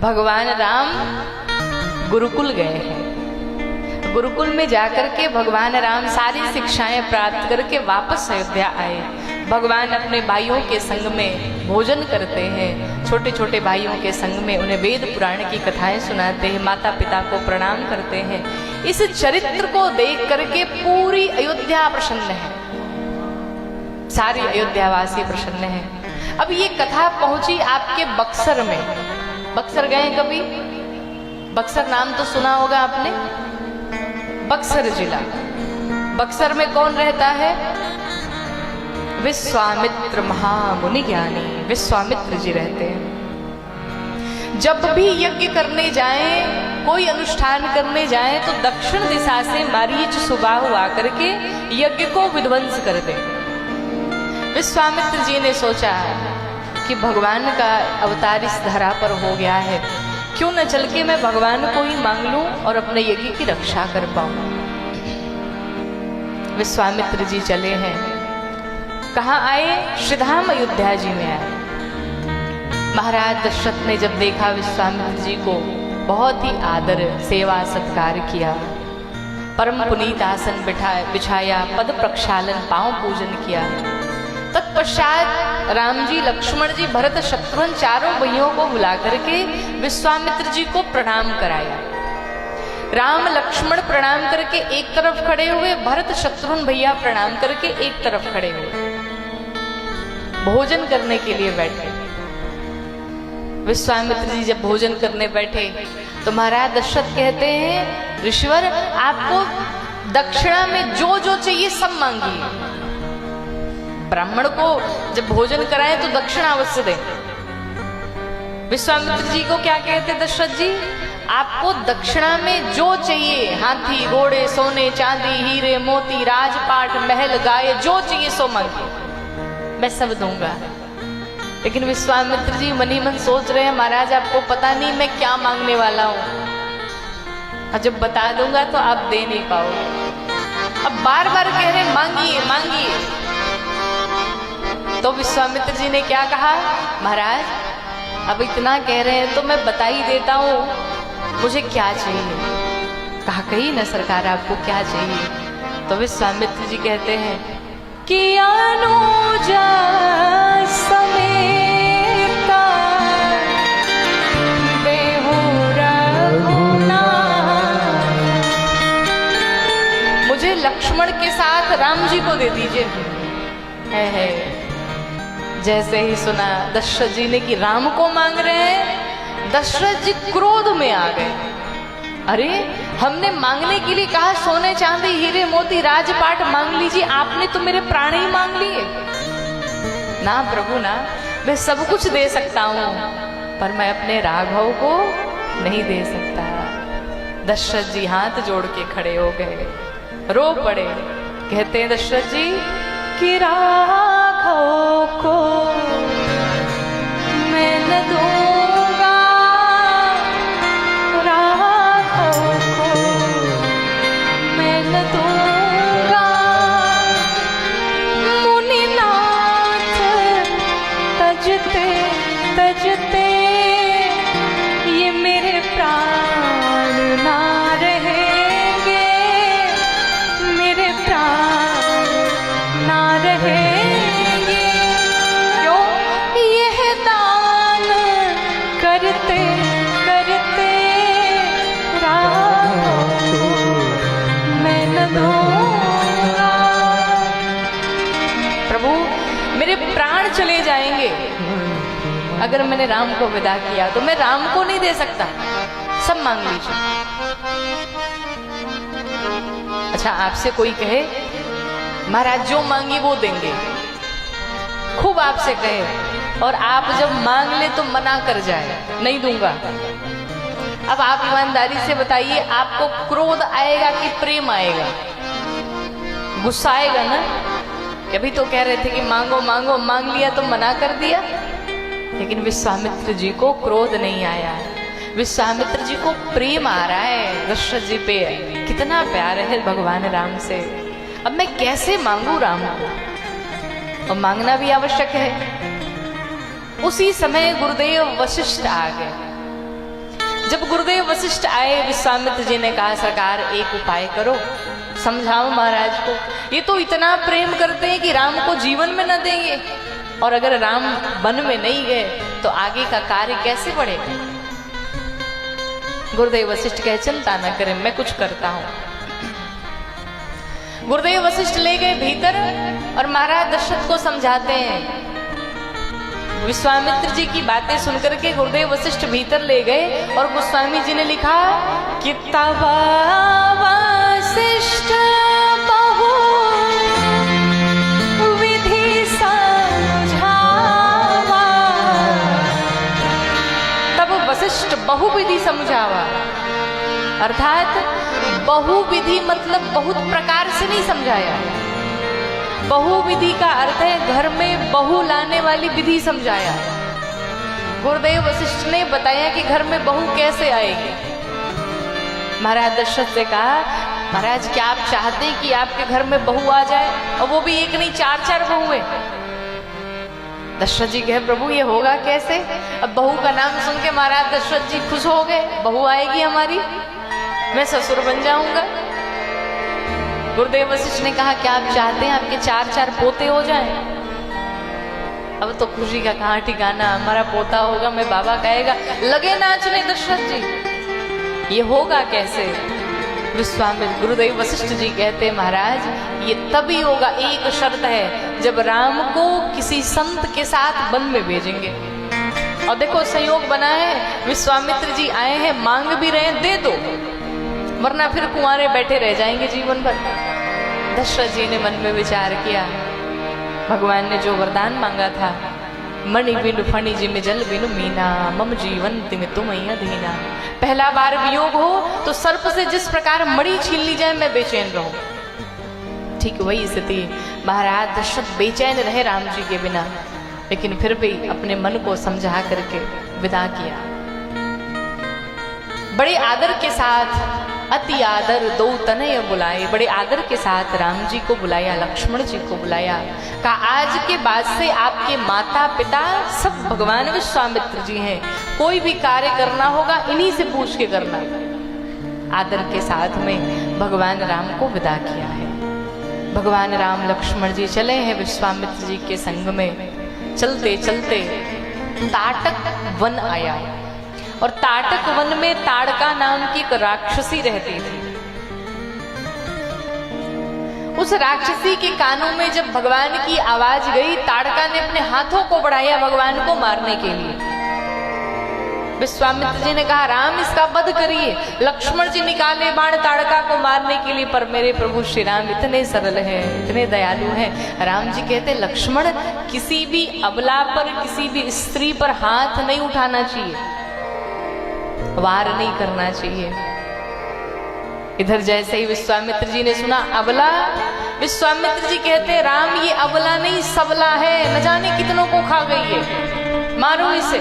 भगवान राम गुरुकुल गए हैं। गुरुकुल में जाकर के भगवान राम सारी शिक्षाएं प्राप्त करके वापस अयोध्या आए। भगवान अपने भाइयों के संग में भोजन करते हैं, छोटे छोटे भाइयों के संग में उन्हें वेद पुराण की कथाएं सुनाते हैं, माता पिता को प्रणाम करते हैं। इस चरित्र को देख करके पूरी अयोध्या प्रसन्न है, सारी अयोध्यावासी प्रसन्न है। अब ये कथा पहुंची आपके बक्सर में। बक्सर गए कभी? बक्सर नाम तो सुना होगा आपने, बक्सर जिला। बक्सर में कौन रहता है? विश्वामित्र महामुनि ज्ञानी विश्वामित्र जी रहते हैं। जब भी यज्ञ करने जाएं, कोई अनुष्ठान करने जाएं, तो दक्षिण दिशा से मारीच सुबाहु आकर के यज्ञ को विध्वंस कर दे। विश्वामित्र जी ने सोचा कि भगवान का अवतार इस धरा पर हो गया है, क्यों न चल के मैं भगवान को ही मांग लूं और अपने यज्ञ की रक्षा कर पाऊं। विश्वामित्र जी चले हैं। कहाँ आए? श्रीधाम अयोध्या जी में आए। महाराज दशरथ ने जब देखा विश्वामित्र जी को, बहुत ही आदर सेवा सत्कार किया, परम पुनीत आसन बिछाया, पद प्रक्षालन पांव पूजन किया। तत्पश्चात राम जी, लक्ष्मण जी, भरत शत्रुघ्न चारों भाइयों को बुला करके विश्वामित्र जी को प्रणाम कराया। राम लक्ष्मण प्रणाम करके एक तरफ खड़े हुए, भरत शत्रुघ्न भैया प्रणाम करके एक तरफ खड़े हुए, भोजन करने के लिए बैठे। विश्वामित्र जी जब भोजन करने बैठे तो महाराज दशरथ कहते हैं, ऋषिवर आपको दक्षिणा में जो जो चाहिए सब मांगिए। ब्राह्मण को जब भोजन कराएं तो दक्षिणा अवश्य दें। विश्वामित्र जी को क्या कहते दशरथ जी? आपको दक्षिणा में जो चाहिए, हाथी घोड़े सोने चांदी हीरे मोती राजपाट महल गाय, जो चाहिए सो मांगिए, मैं सब दूंगा। लेकिन विश्वामित्र जी मन ही मन सोच रहे हैं, महाराज आपको पता नहीं मैं क्या मांगने वाला हूं, जब बता दूंगा तो आप दे नहीं पाओगे। अब बार बार कह रहे मांगिए मांगिए। तो विश्वामित्र जी ने क्या कहा? महाराज अब इतना कह रहे हैं तो मैं बता ही देता हूं मुझे क्या चाहिए। कहा कही ना सरकार आपको क्या चाहिए? तो विश्वामित्र जी कहते हैं कि अनुजा समेता देहु रघुनाथ, मुझे लक्ष्मण के साथ राम जी को दे दीजिए। है जैसे ही सुना दशरथ जी ने कि राम को मांग रहे हैं, दशरथ जी क्रोध में आ गए। अरे हमने मांगने के लिए कहा सोने चांदी हीरे मोती राजपाट मांग लीजिए, आपने तो मेरे प्राण ही मांग लिए। ना प्रभु ना, मैं सब कुछ दे सकता हूं पर मैं अपने राघव को नहीं दे सकता। दशरथ जी हाथ जोड़ के खड़े हो गए, रो पड़े। कहते हैं दशरथ जी कि राघव को मैं न दूंगा, राघव को मैं न दूंगा। मुनिनाथ तजते तजते ये मेरे प्राण ना रहेंगे, मेरे प्राण ना रहेंगे। क्यों? यह दान करते करते राघव को मैं न दूंगा। प्रभु मेरे प्राण चले जाएंगे अगर मैंने राम को विदा किया, तो मैं राम को नहीं दे सकता। सब मांग लीजिए। अच्छा आपसे कोई कहे महाराज जो मांगी वो देंगे, खूब आपसे कहे और आप जब मांग ले तो मना कर जाए नहीं दूंगा। अब आप ईमानदारी से बताइए, आपको क्रोध आएगा कि प्रेम आएगा? गुस्सा आएगा ना। अभी तो कह रहे थे कि मांगो मांगो, मांग लिया तो मना कर दिया। लेकिन विश्वामित्र जी को क्रोध नहीं आया, विश्वामित्र जी को प्रेम आ रहा है। दशरथ जी पे कितना प्यार है भगवान राम से। अब मैं कैसे मांगू राम को? और मांगना भी आवश्यक है। उसी समय गुरुदेव वशिष्ठ आ गए। जब गुरुदेव वशिष्ठ आए, विश्वामित्र जी ने कहा सरकार एक उपाय करो, समझाओ महाराज को। ये तो इतना प्रेम करते हैं कि राम को जीवन में न देंगे, और अगर राम वन में नहीं गए तो आगे का कार्य कैसे बढ़ेगा। गुरुदेव वशिष्ठ कहे चिंता न करें, मैं कुछ करता हूं। गुरुदेव वशिष्ठ ले गए भीतर और महाराज दशरथ को समझाते हैं। विश्वामित्र जी की बातें सुनकर के गुरुदेव वशिष्ठ भीतर ले गए और गोस्वामी जी ने लिखा कि तब वशिष्ठ बहु विधि समझावा, तब वशिष्ठ बहुविधि समझावा। अर्थात बहुविधि मतलब बहुत प्रकार से नहीं समझाया। बहुविधि का अर्थ है घर में बहू लाने वाली विधि समझाया। गुरुदेव वशिष्ठ ने बताया कि घर में बहू कैसे आएगी। महाराज दशरथ से कहा महाराज क्या आप चाहते हैं कि आपके घर में बहू आ जाए, और वो भी एक नहीं 4-4 बहुएं। दशरथ जी कहे प्रभु ये होगा कैसे। अब बहू का नाम सुन के महाराज दशरथ जी खुश हो गए, बहू आएगी हमारी, मैं ससुर बन जाऊंगा। गुरुदेव वशिष्ठ ने कहा क्या आप चाहते हैं आपके 4-4 पोते हो जाएं? अब तो खुशी का कहाँ ठिकाना, हमारा पोता होगा, मैं बाबा कहेगा, लगे नाचने दशरथ जी। ये होगा कैसे। विश्वामित्र गुरुदेव वशिष्ठ जी कहते महाराज ये तभी होगा, एक शर्त है, जब राम को किसी संत के साथ वन में भेजेंगे। और देखो संयोग बना है, विश्वामित्र जी आए हैं, मांग भी रहे हैं, दे दो, वरना फिर कुंवारे बैठे रह जाएंगे जीवन भर। दशरथ जी ने मन में विचार किया, भगवान ने जो वरदान मांगा था, मणि बिनु फणि जिम जल बिनु मीना, मम जीवन तिम तुम अधीना। पहला बार वियोग हो तो सर्प से जिस प्रकार मणि छीन ली जाए मैं बेचैन रहूं, ठीक वही स्थिति महाराज दशरथ बेचैन रहे राम जी के बिना, लेकिन फिर भी अपने मन को समझा करके विदा किया। बड़े आदर के साथ, अति आदर दो तनय बुलाए, बड़े आदर के साथ राम जी को बुलाया, लक्ष्मण जी को बुलाया। कहा आज के बाद से आपके माता पिता सब भगवान विश्वामित्र जी हैं, कोई भी कार्य करना होगा इन्हीं से पूछ के करना। आदर के साथ में भगवान राम को विदा किया है। भगवान राम लक्ष्मण जी चले हैं विश्वामित्र जी के संग में। चलते चलते ताटक वन आया, और ताटक वन में ताड़का नाम की एक राक्षसी रहती थी। उस राक्षसी के कानों में जब भगवान की आवाज गई, ताड़का ने अपने हाथों को बढ़ाया भगवान को मारने के लिए। विश्वामित्र जी ने कहा राम इसका वध करिए। लक्ष्मण जी निकाले बाण ताड़का को मारने के लिए, पर मेरे प्रभु श्री राम इतने सरल हैं, इतने दयालु हैं। राम जी कहते लक्ष्मण किसी भी अबला पर, किसी भी स्त्री पर हाथ नहीं उठाना चाहिए, वार नहीं करना चाहिए। इधर जैसे ही विश्वामित्र जी ने सुना अबला, विश्वामित्र जी कहते राम ये अबला नहीं सबला है, न जाने कितनों को खा गई है, मारो इसे,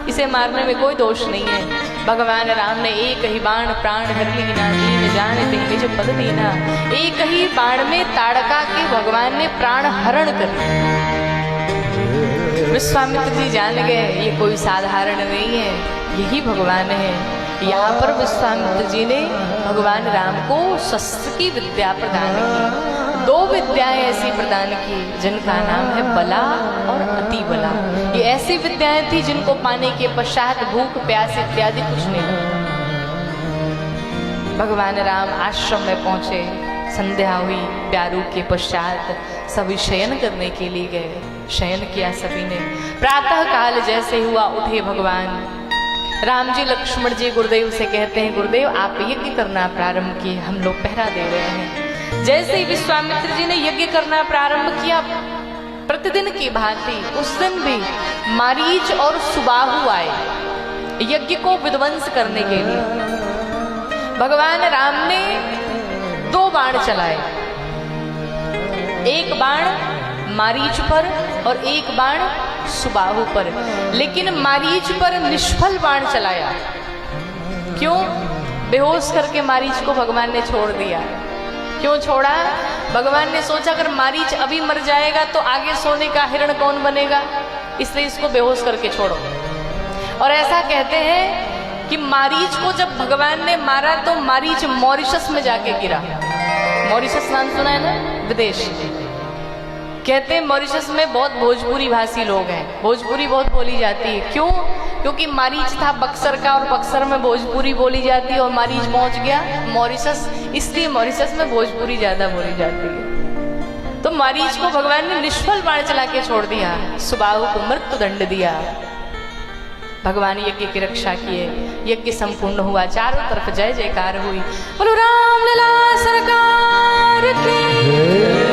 इसे मारने में कोई दोष नहीं है। भगवान राम ने एक ही बाण प्राण हर लीना, दीन जाने निज पद दीना। एक ही बाण में ताड़का के भगवान ने प्राण हरण कर दिया। विश्वामित्र जी जान गए ये कोई साधारण नहीं है, यही भगवान है। यहाँ पर विश्वामित्र जी ने भगवान राम को शस्त्र की विद्या प्रदान की। 2 विद्याएं ऐसी प्रदान की जिनका नाम है बला और अति बला। ये ऐसी विद्याएं थी जिनको पाने के पश्चात भूख प्यास इत्यादि कुछ नहीं। भगवान राम आश्रम में पहुंचे, संध्या हुई, प्यारू के पश्चात सभी शयन करने के लिए गए। शयन किया सभी ने। प्रातः काल जैसे हुआ उठे भगवान राम जी। लक्ष्मण जी गुरुदेव से कहते हैं गुरुदेव आप यज्ञ करना प्रारंभ किए, हम लोग पहरा दे रहे हैं। जैसे ही विश्वामित्र जी ने यज्ञ करना प्रारंभ किया, प्रतिदिन की भांति उस दिन भी मारीच और सुबाहु आए यज्ञ को विध्वंस करने के लिए। भगवान राम ने 2 बाण चलाए, एक बाण मारीच पर और एक बाण सुबाहु पर, लेकिन मारीच पर निष्फल बाण चलाया। क्यों? बेहोश करके मारीच को भगवान ने छोड़ दिया। क्यों छोड़ा? भगवान ने सोचा अगर मारीच अभी मर जाएगा तो आगे सोने का हिरण कौन बनेगा, इसलिए इसको बेहोश करके छोड़ो। और ऐसा कहते हैं कि मारीच को जब भगवान ने मारा तो मारीच मॉरिशस में जाके गिरा। मॉरिशस नाम सुना है ना, विदेश। कहते हैं मॉरिशस में बहुत भोजपुरी भाषी लोग हैं, भोजपुरी बहुत बोली जाती है। क्यों? क्योंकि मारीच था बक्सर का और बक्सर में भोजपुरी बोली जाती है और मारीच पहुंच गया मॉरिशस, इसलिए मॉरिशस में भोजपुरी ज्यादा बोली जाती है। तो मारीच को भगवान ने निष्फल बाण चला के छोड़ दिया, सुबाहु को मृत्यु दंड दिया। भगवान यज्ञ की रक्षा किए, यज्ञ संपूर्ण हुआ, चारों तरफ जय जयकार हुई। बोलो राम लला सरकार की।